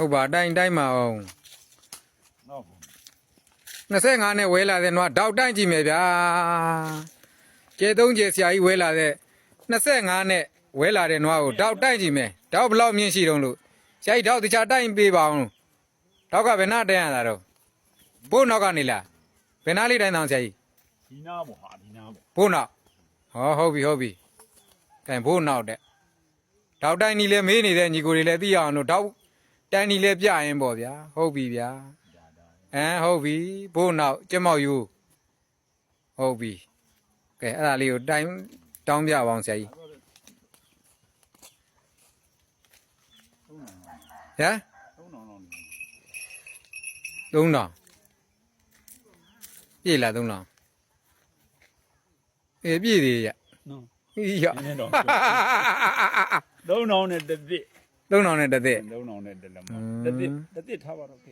ဟုတ်ပါတိုင်းမအောင်နော်25နဲ့ဝဲလာတဲ့နွားတောက်တိုင်းကြည့်မယ်ဗျာကျေ3ကျေဆရာကြီးဝဲလာတဲ့25နဲ့ဝဲလာတဲ့နွားကိုတောက်တိုင်းကြည့်မယ်တောက်ဘလောက်မြင့်ရှိတုံးလို့ဆရာကြီးတောက်တခြားတိုင်းပေးပါအောင်တောက်ကဘယ်နှတိုင်းရတာတော့ဘိုးနောက်ကနေလားဘယ်နှလေးတိုင်းတောင်ဆရာကြီးဒီနာပေါ့ဟာဒီနာပေါ့ဘိုးနောက်ဟုတ်ပြီကဲဘိုးနောက်တဲ့တောက်တိုင်းကြီးလည်းမေးနေတဲ့ညီကိုတွေလည်းသိအောင်လို့တောက်တိုင်းကြီးလည်းပြရင်ပေါ့ဗျာဟုတ်ပြီဗျာဟုတ်ပြီဘိုးနောက်ကျမောက်ယူဟုတ်ပြီကဲအဲ့ဒါလေးကိုတိုင်းတောင်းပြပါအောင်ဆရာကြီးဟမ်3000ပြေးလာ3000ပြည့်သေးရနော်ရနည်းတော့3000နဲ့တစ်သစ်3000နဲ့တစ်သက်3000နဲ့တစ်လက်မတစ်သစ်ထားပါတော့ခေ